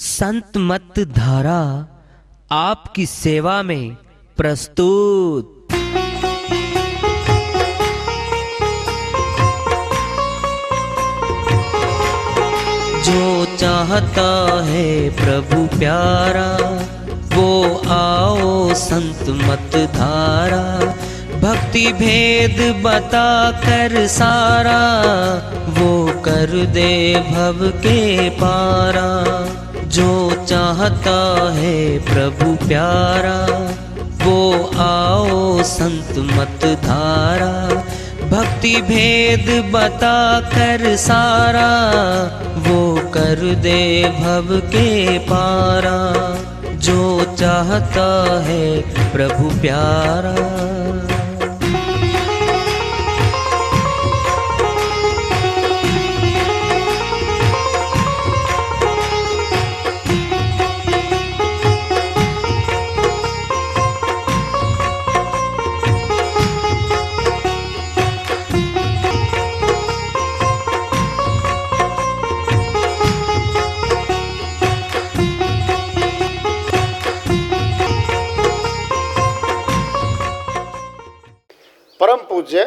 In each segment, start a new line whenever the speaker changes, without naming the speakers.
संत मत धारा आपकी सेवा में प्रस्तुत। जो चाहता है प्रभु प्यारा वो आओ संत मत धारा। भक्ति भेद बता कर सारा वो कर दे भव के पारा। जो चाहता है प्रभु प्यारा वो आओ संत मत धारा। भक्ति भेद बता कर सारा वो कर दे भव के पारा। जो चाहता है प्रभु प्यारा।
परम पूज्य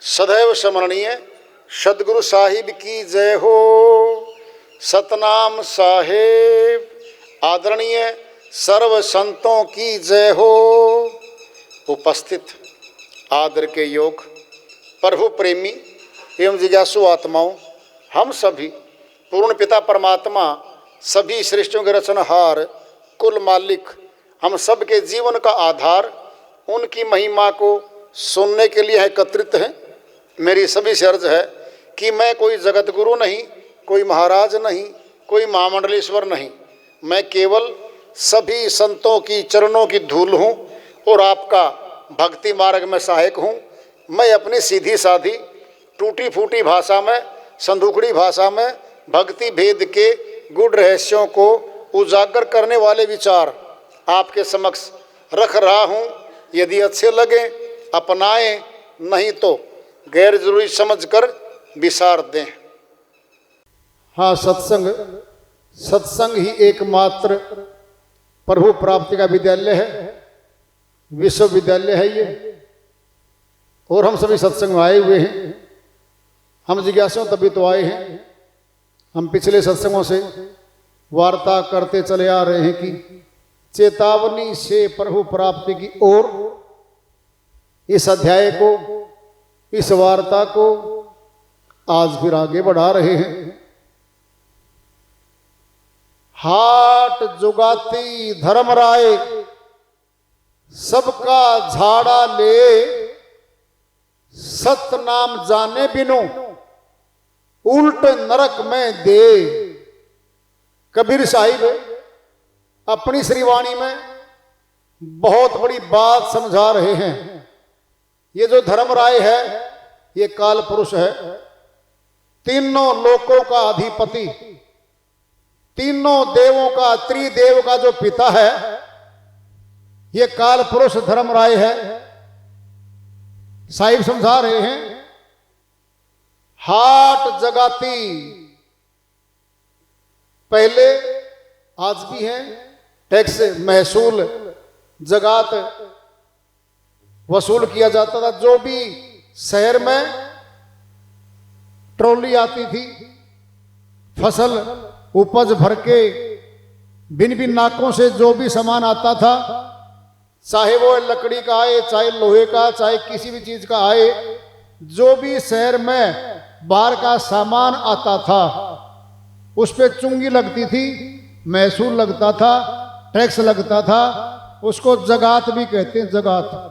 सदैव स्मरणीय सदगुरु साहिब की जय हो। सतनाम साहेब आदरणीय सर्व संतों की जय हो। उपस्थित आदर के योग प्रभु प्रेमी एवं जिज्ञासु आत्माओं, हम सभी पूर्ण पिता परमात्मा सभी सृष्टियों के रचनहार कुल मालिक हम सब के जीवन का आधार उनकी महिमा को सुनने के लिए एकत्रित हैं। मेरी सभी से अर्ज है कि मैं कोई जगत गुरु नहीं, कोई महाराज नहीं, कोई महामंडलेश्वर नहीं। मैं केवल सभी संतों की चरणों की धूल हूँ और आपका भक्ति मार्ग में सहायक हूँ। मैं अपनी सीधी साधी टूटी फूटी भाषा में, संदूकड़ी भाषा में भक्ति भेद के गुड़ रहस्यों को उजागर करने वाले विचार आपके समक्ष रख रहा हूँ। यदि अच्छे लगे अपनाएं, नहीं तो गैर जरूरी समझकर विसार दें। हाँ, सत्संग ही एकमात्र प्रभु प्राप्ति का विद्यालय है, विश्वविद्यालय है ये। और हम सभी सत्संग में आए हुए हैं। हम जिज्ञासु तभी तो आए हैं। हम पिछले सत्संगों से वार्ता करते चले आ रहे हैं कि चेतावनी से प्रभु प्राप्ति की ओर इस अध्याय को, इस वार्ता को आज फिर आगे बढ़ा रहे हैं। हाट जुगाती धर्मराय सबका झाड़ा ले, सत नाम जाने बिनु उल्ट नरक में दे। कबीर साहिब अपनी श्रीवाणी में बहुत बड़ी बात समझा रहे हैं। ये जो धर्मराय है ये काल पुरुष है, तीनों लोकों का अधिपति, तीनों देवों का, त्रिदेव का जो पिता है ये काल पुरुष धर्मराय है। साहिब समझा रहे हैं हाट जगाती, पहले आज भी है, टैक्स महसूल जगात वसूल किया जाता था। जो भी शहर में ट्रॉली आती थी, फसल उपज भर के भिन्न भिन्न नाकों से जो भी सामान आता था, चाहे वो लकड़ी का आए, चाहे लोहे का, चाहे किसी भी चीज का आए, जो भी शहर में बाहर का सामान आता था उस पे चुंगी लगती थी, महसूल लगता था, टैक्स लगता था। उसको जगात भी कहते हैं, जगात।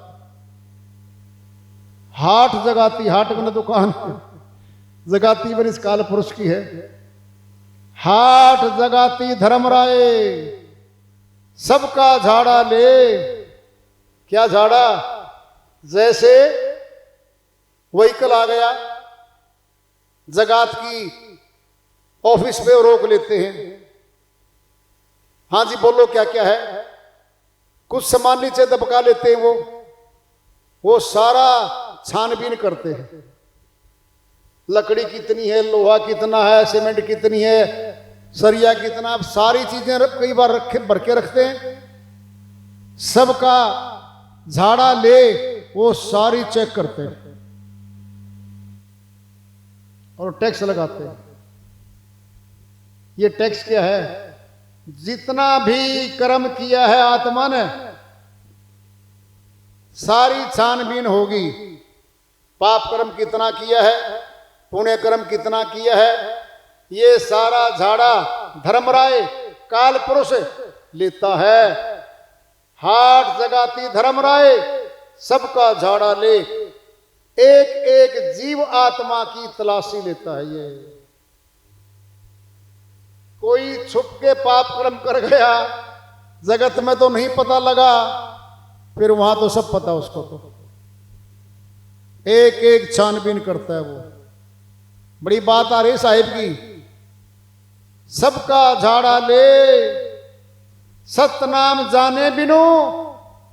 हाट जगाती, हाट में दुकान, जगाती पर इस काल पुरुष की है। हाट जगाती धर्मराय सबका झाड़ा ले। क्या झाड़ा? जैसे व्हीकल आ गया, जगात की ऑफिस पे रोक लेते हैं। हाँ जी बोलो क्या क्या है। कुछ सामान नीचे दबका लेते हैं, वो सारा छानबीन करते हैं। लकड़ी कितनी है, लोहा कितना है, सीमेंट कितनी है, सरिया कितना, आप सारी चीजें कई बार रखे भर के रखते हैं, सबका झाड़ा ले वो सारी चेक करते हैं और टैक्स लगाते हैं। ये टैक्स क्या है? जितना भी कर्म किया है आत्मा ने, सारी छानबीन होगी। पाप कर्म कितना किया है, पुण्य कर्म कितना किया है, ये सारा झाड़ा धर्मराय काल पुरुष लेता है। हाथ जगाती धर्मराय सबका झाड़ा ले, एक एक जीव आत्मा की तलाशी लेता है। ये कोई छुप के पाप कर्म कर गया, जगत में तो नहीं पता लगा, फिर वहां तो सब पता उसको, तो एक एक छानबीन करता है वो। बड़ी बात आ रही साहिब की, सबका झाड़ा ले, सतनाम जाने बिनु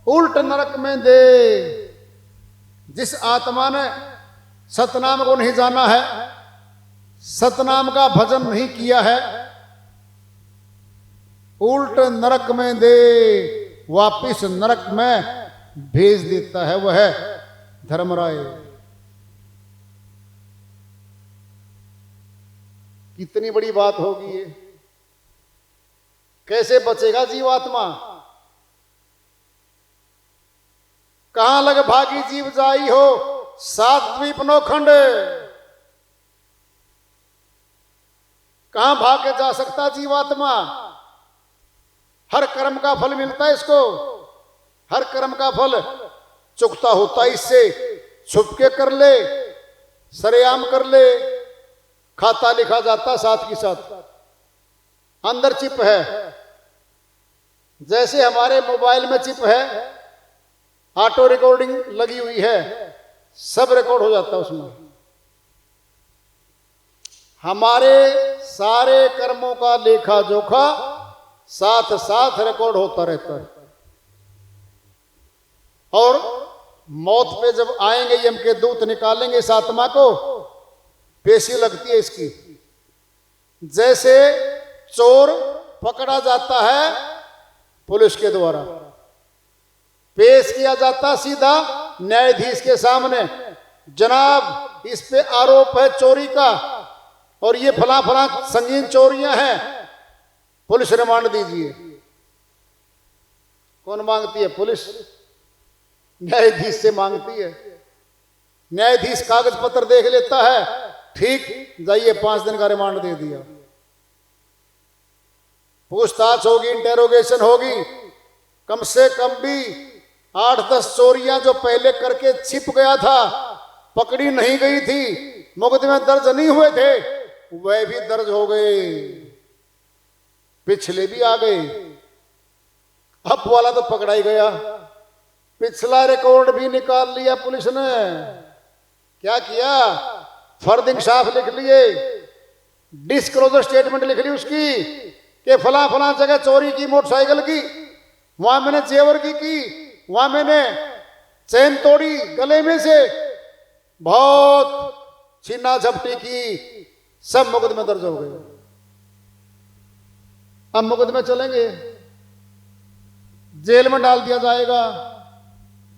उल्ट नरक में दे। जिस आत्मा ने सतनाम को नहीं जाना है, सतनाम का भजन नहीं किया है, उल्ट नरक में दे, वापिस नरक में भेज देता है वह धर्मराय। कितनी बड़ी बात होगी ये। कैसे बचेगा जीवात्मा? कहां लग भागी जीव जाई हो, सात द्वीप नौखंड। कहां भाग के जा सकता जीवात्मा? हर कर्म का फल मिलता है इसको, हर कर्म का फल चुकता होता है इससे। छुप के कर ले, सरेआम कर ले, खाता लिखा जाता साथ के साथ। अंदर चिप है, जैसे हमारे मोबाइल में चिप है, ऑटो रिकॉर्डिंग लगी हुई है, सब रिकॉर्ड हो जाता है उसमें। हमारे सारे कर्मों का लेखा जोखा साथ साथ रिकॉर्ड होता रहता है। और मौत पे जब आएंगे यम के दूत निकालेंगे इस आत्मा को, पेशी लगती है इसकी। जैसे चोर पकड़ा जाता है पुलिस के द्वारा, पेश किया जाता सीधा न्यायाधीश के सामने, जनाब इस पे आरोप है चोरी का और ये फला फला संगीन चोरियां हैं, पुलिस रिमांड दीजिए। कौन मांगती है? पुलिस न्यायाधीश से मांगती है। न्यायाधीश कागज पत्र देख लेता है, ठीक, जाइए 5 दिन का रिमांड दे दिया। पूछताछ होगी, इंटेरोगेशन होगी, कम से कम भी 8-10 चोरियां जो पहले करके छिप गया था, पकड़ी नहीं गई थी, मुकदमे दर्ज नहीं हुए थे, वह भी दर्ज हो गए, पिछले भी आ गए। अब वाला तो पकड़ा ही गया, पिछला रिकॉर्ड भी निकाल लिया पुलिस ने। क्या किया? फर्दिंग साफ लिख लिए, डिस्क्लोजर स्टेटमेंट लिख ली उसकी कि फला फला जगह चोरी की मोटरसाइकिल की, वहां मैंने जेवर की, वहां मैंने चैन तोड़ी गले में से, बहुत छीना झपटी की, सब मुकदमे दर्ज हो गए। अब मुकदमे चलेंगे, जेल में डाल दिया जाएगा,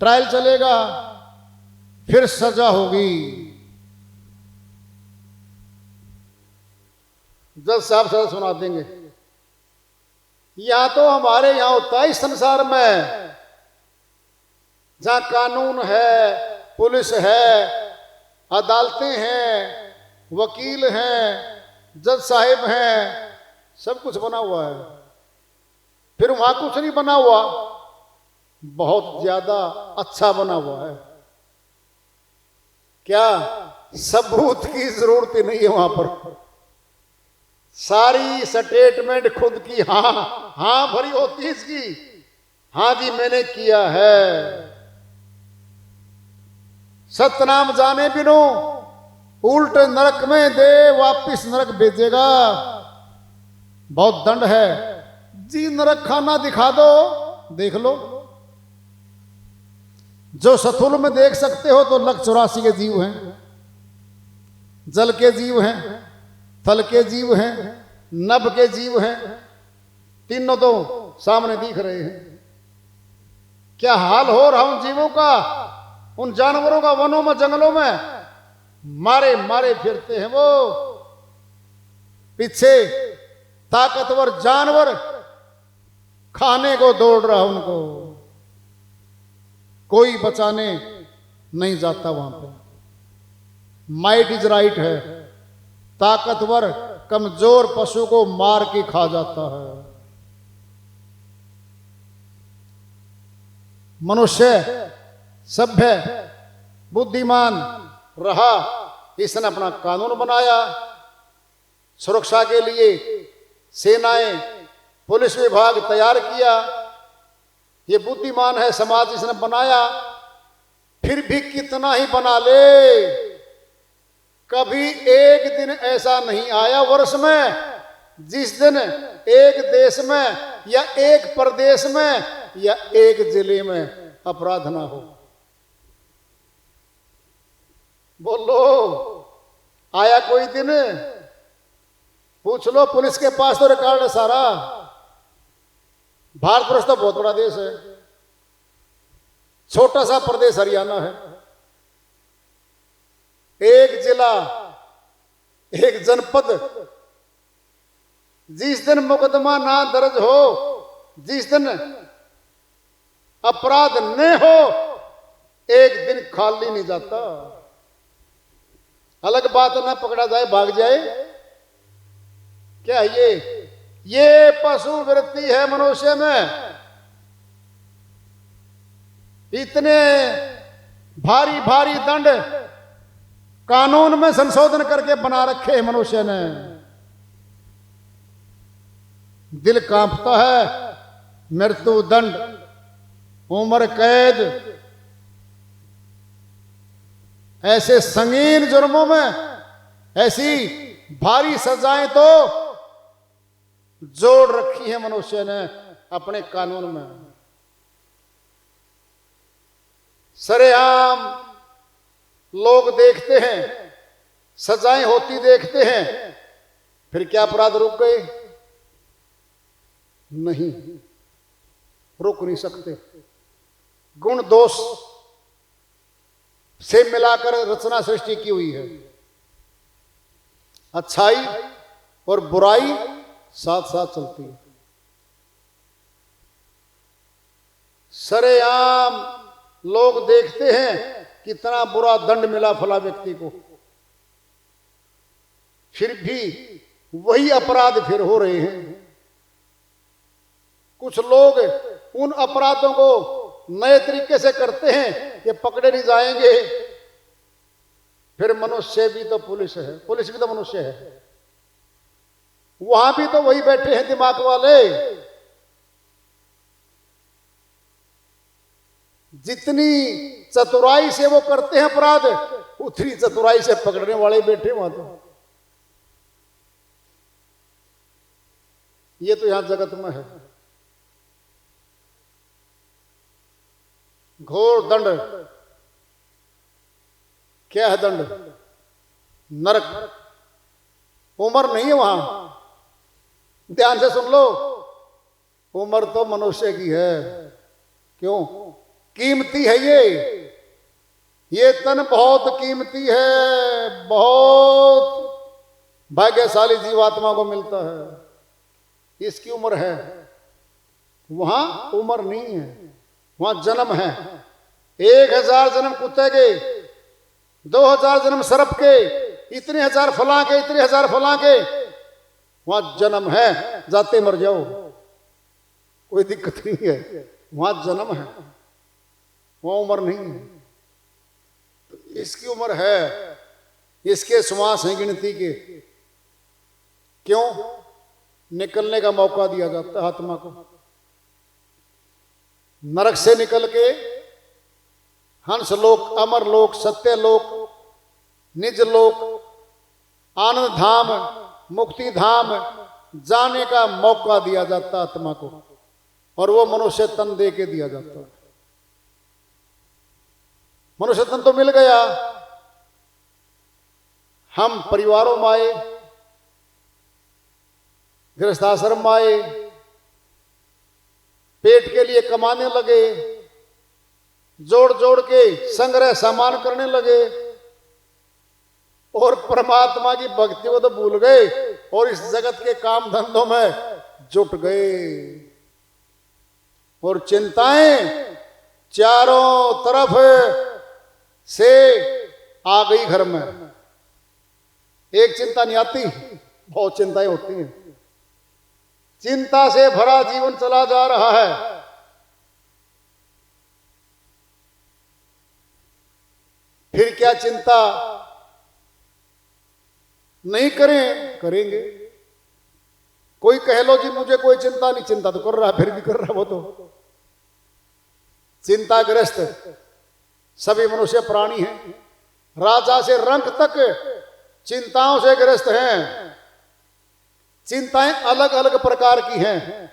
ट्रायल चलेगा, फिर सजा होगी। जज साहब सजा सुना देंगे। यहां तो हमारे यहां होता है इस संसार में, जहां कानून है, पुलिस है, अदालतें हैं, वकील हैं, जज साहिब हैं, सब कुछ बना हुआ है। फिर वहां कुछ नहीं बना हुआ, बहुत ज्यादा अच्छा बना हुआ है। क्या? सबूत की जरूरत ही नहीं है वहां पर, सारी स्टेटमेंट खुद की हां भरी होती है इसकी, हां जी मैंने किया है। सतनाम जाने बिनु उल्ट नरक में दे, वापिस नरक भेजेगा। बहुत दंड है जी। नरक खाना दिखा दो, देख लो। जो सथुल में देख सकते हो तो 184 के जीव हैं, जल के जीव हैं, थल के जीव हैं, नभ के जीव हैं, तीनों तो सामने दिख रहे हैं। क्या हाल हो रहा उन जीवों का, उन जानवरों का, वनों में जंगलों में मारे मारे फिरते हैं वो। पीछे ताकतवर जानवर खाने को दौड़ रहा उनको, कोई बचाने नहीं जाता वहां पे। माइट इज राइट है, ताकतवर कमजोर पशु को मार के खा जाता है। मनुष्य सभ्य बुद्धिमान रहा, इसने अपना कानून बनाया, सुरक्षा के लिए सेनाएं पुलिस विभाग तैयार किया। ये बुद्धिमान है समाज, इसने बनाया। फिर भी कितना ही बना ले, कभी एक दिन ऐसा नहीं आया वर्ष में जिस दिन एक देश में या एक प्रदेश में या एक जिले में अपराध ना हो। बोलो, आया कोई दिन? पूछ लो, पुलिस के पास तो रिकॉर्ड है सारा। भारतवर्ष तो बहुत बड़ा देश है, छोटा सा प्रदेश हरियाणा है। एक जिला, एक जनपद, जिस दिन मुकदमा ना दर्ज हो, जिस दिन अपराध न हो, एक दिन खाली नहीं जाता। अलग बात ना पकड़ा जाए, भाग जाए, क्या ये पशु वृत्ति है मनुष्य में। इतने भारी भारी दंड कानून में संशोधन करके बना रखे हैं मनुष्य ने। दिल कांपता है, मृत्यु दंड, उम्र कैद, ऐसे संगीन जुर्मों में ऐसी भारी सजाएं तो जोड़ रखी है मनुष्य ने अपने कानून में। सरेआम लोग देखते हैं, सजाएं होती देखते हैं, फिर क्या अपराध रुक गए? नहीं, रुक नहीं सकते। गुण दोष से मिलाकर रचना सृष्टि की हुई है। अच्छाई और बुराई साथ साथ चलती है। सरेआम लोग देखते हैं कितना बुरा दंड मिला फला व्यक्ति को, फिर भी वही अपराध फिर हो रहे हैं। कुछ लोग उन अपराधों को नए तरीके से करते हैं, ये पकड़े नहीं जाएंगे। फिर मनुष्य भी तो पुलिस है, पुलिस भी तो मनुष्य है, वहां भी तो वही बैठे हैं दिमाग वाले। जितनी चतुराई से वो करते हैं अपराध, उतनी चतुराई से पकड़ने वाले बैठे वहां तो। ये तो यहां जगत में है। घोर दंड, क्या है दंड? नरक। उम्र नहीं है वहां, ध्यान से सुन लो। उम्र तो मनुष्य की है। क्यों? कीमती है ये तन बहुत कीमती है, बहुत भाग्यशाली जीवात्मा को मिलता है। इसकी उम्र है, वहां उम्र नहीं है, वहां जन्म है। 1000 जन्म कुत्ते के, 2000 जन्म सर्प के, इतने हजार फला के, इतने हजार फला के, वहां जन्म है। जाते मर जाओ, कोई दिक्कत नहीं है, वहां जन्म है, वहां उम्र नहीं है। तो इसकी उम्र है, इसके श्वास हैं गिनती के। क्यों? निकलने का मौका दिया जाता है आत्मा को। नरक से निकल के हंस लोक, अमर लोक, सत्य लोक, निज लोक, आनंद धाम, मुक्ति धाम जाने का मौका दिया जाता आत्मा को, और वो मनुष्य तन दे के दिया जाता है। मनुष्य तन तो मिल गया, हम परिवारों में आए, गृहस्थ आश्रम में आए, पेट के लिए कमाने लगे, जोड़ जोड़ के संग्रह सामान करने लगे और परमात्मा की भक्ति को तो भूल गए और इस जगत के काम धंधों में जुट गए। और चिंताएं चारों तरफ से आ गई घर में। एक चिंता नहीं आती, बहुत चिंताएं होती हैं। चिंता से भरा जीवन चला जा रहा है। फिर क्या चिंता नहीं करें? करेंगे। कोई कह लो जी मुझे कोई चिंता नहीं, चिंता तो कर रहा है, फिर भी कर रहा है वो तो। चिंताग्रस्त सभी मनुष्य प्राणी हैं। राजा से रंक तक चिंताओं से ग्रस्त हैं। चिंताएं अलग अलग प्रकार की हैं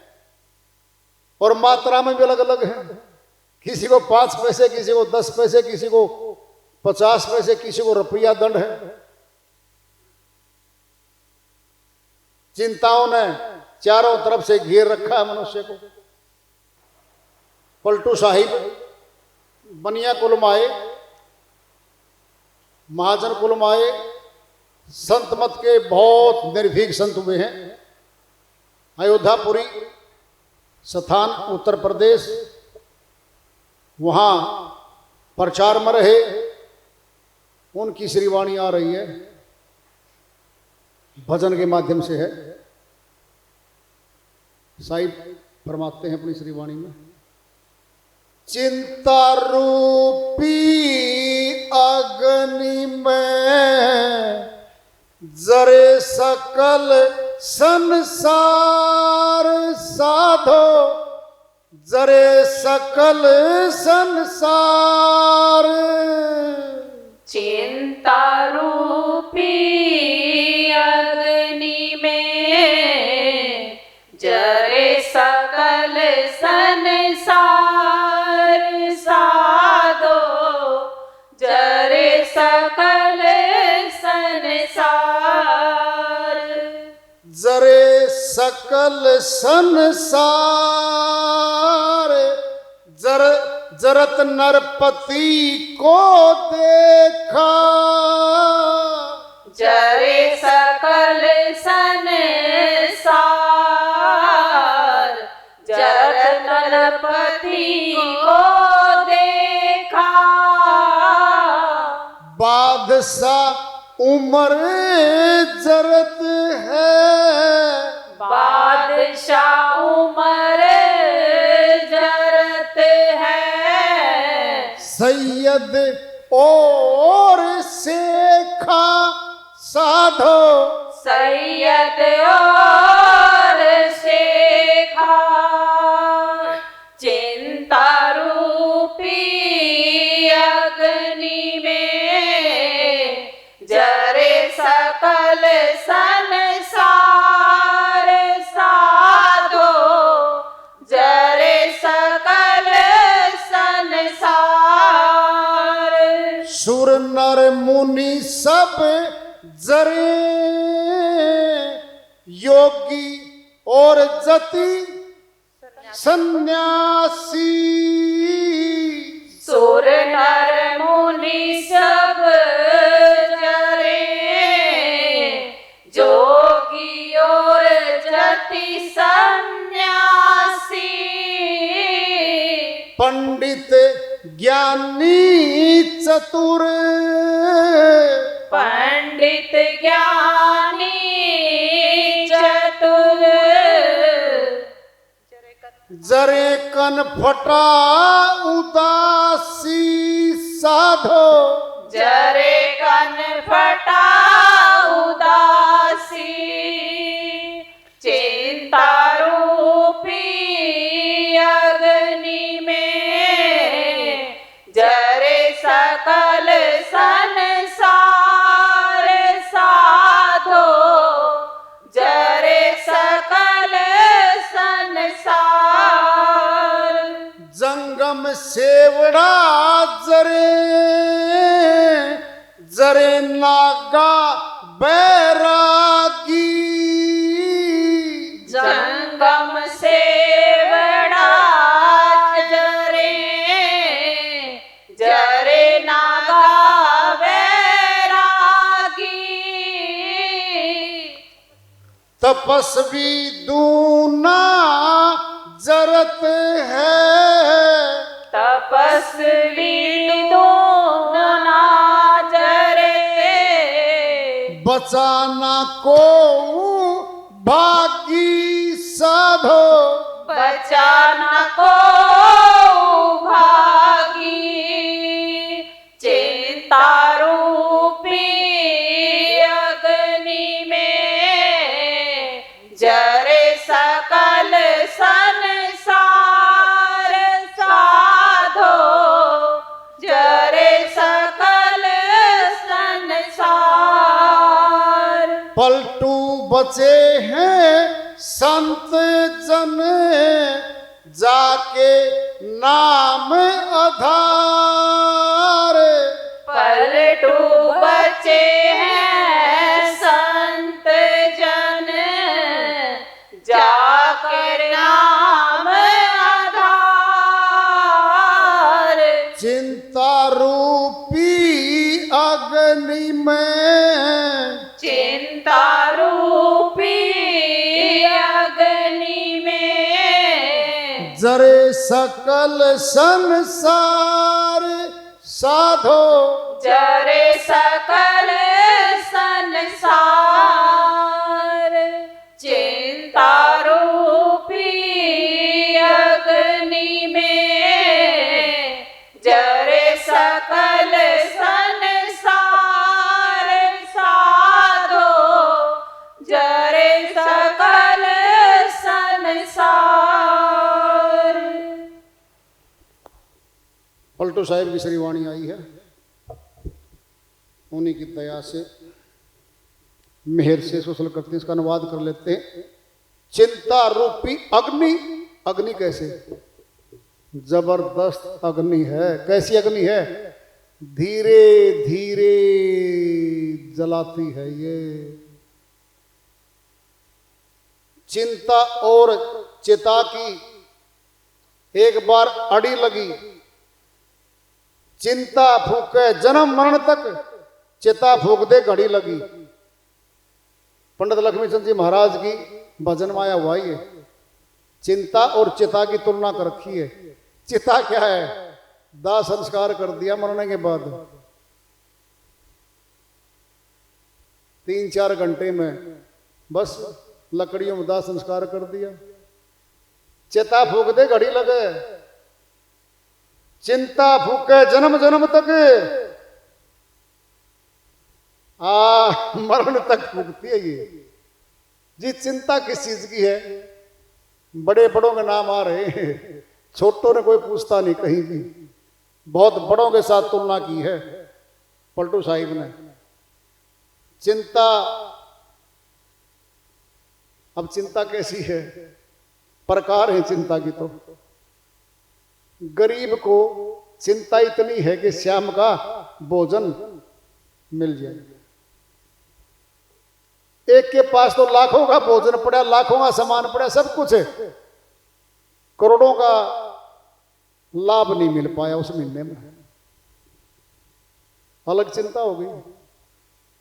और मात्रा में भी अलग अलग हैं। किसी को 5 पैसे, किसी को 10 पैसे, किसी को 50 पैसे, किसी को रुपया दंड है। चिंताओं ने चारों तरफ से घेर रखा है मनुष्य को। पलटू साहिब बनिया कुल में आए, महाजन कुल में आए, संत मत के बहुत निर्भीक संत हुए हैं। अयोध्यापुरी स्थान उत्तर प्रदेश, वहां प्रचार में रहे। उनकी श्रीवाणी आ रही है, भजन के माध्यम से है। साहिब फरमाते हैं अपनी श्रीवाणी में, चिंता रूपी अग्नि में जरे सकल संसार साधो, जरे सकल संसार।
चिंता रूपी अग्नि में जरे सकल संसार साधो, जरे सकल संसार।
जरे सकल संसार जरत नरपति को देखा,
जरे सकल संसार जरत नरपति को देखा।
बादशाह उम्र जरत है,
बादशाह उमर जरत है।
सैयद और शेखा साधो,
सैयद और शेखा। चिंता रूपी अग्नि में जरे सकल संसार साधो, जरे सकल संसार।
सुर नर मुनि सब जरे, योगी और जति सन्यासी।
सुर नर मुनि सब जरे, जोगी और जति सन्यासी।
पंडित ज्ञानी चतुर,
पंडित ज्ञानी चतुर।
जरे कन फटा उदासी साधो,
जरे कन फटा उदासी। चिंता रूपी अग्नि में जरे सकल संसार साधो, जरे सकल संसार।
जंगम सेवड़ा जरे, जरे नागा बैरागी।
जंगम सेवड़ा जरे जरे ना गावे रागी।
तपस्वी दूना जरत है,
तपस्वी दोना जरे
बचाना को भागी साधो,
बचाना को भागी। चिंता रूपी अग्नि में जरे सकल संसार साधो, जरे सकल संसार।
पलटू बचे हैं संत जन, जाके नाम आधार।
पलटू बचे हैं संत जन, जाकर नाम आधार।
चिंता रूपी अग्नि में,
चिंता रूपी अग्नि में
जरे सकल संसार साधो,
जरे सकल संसार। चिंता रूपी अग्नि में जरे सकल संसार साधो, जरे सकल संसार।
पलटू साहिब की श्रीवाणी आई है, उन्हीं की दया से मेहर से सोशल करते हैं। इसका अनुवाद कर लेते हैं। चिंता रूपी अग्नि, अग्नि कैसे? जबरदस्त अग्नि है। कैसी अग्नि है? धीरे धीरे जलाती है ये। चिंता और चिता की एक बार अड़ी लगी, चिंता फूके जन्म मरण तक, चिता फूक दे घड़ी लगी। पंडित लक्ष्मीचंद जी महाराज की भजन माया हुई है। चिंता और चिता की तुलना कर रखी है। चिता क्या है? दाह संस्कार कर दिया मरने के बाद 3-4 घंटे में बस लकड़ियों में दाह संस्कार कर दिया। चिता फूक दे घड़ी लगे, चिंता फूके जन्म जन्म तक, मरण तक फूकती है ये जी। चिंता किस चीज की है? बड़े बड़ों के नाम आ रहे हैं, छोटों ने कोई पूछता नहीं कहीं भी। बहुत बड़ों के साथ तुलना की है पलटू साहिब ने। चिंता, अब चिंता कैसी है? प्रकार है चिंता की। तो गरीब को चिंता इतनी है कि शाम का भोजन मिल जाए। एक के पास तो लाखों का भोजन पड़ा, लाखों का सामान पड़ा, सब कुछ है, करोड़ों का लाभ नहीं मिल पाया उस महीने में। अलग चिंता हो गई।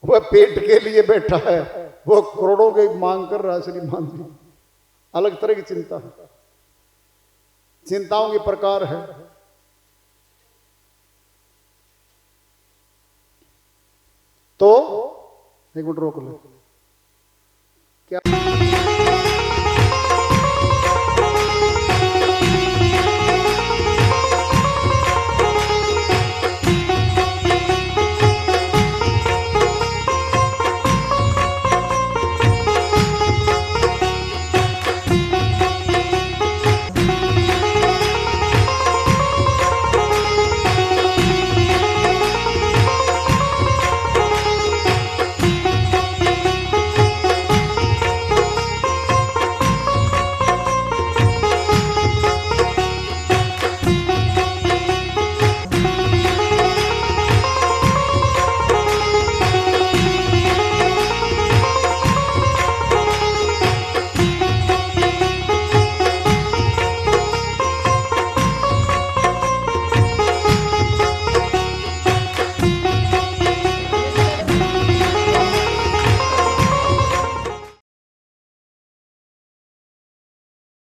वह पेट के लिए बैठा है, वो करोड़ों की मांग कर रहा है श्रीमान जी। अलग तरह की चिंता है। चिंताओं के प्रकार है। तो एक मिनट रोक लो। क्या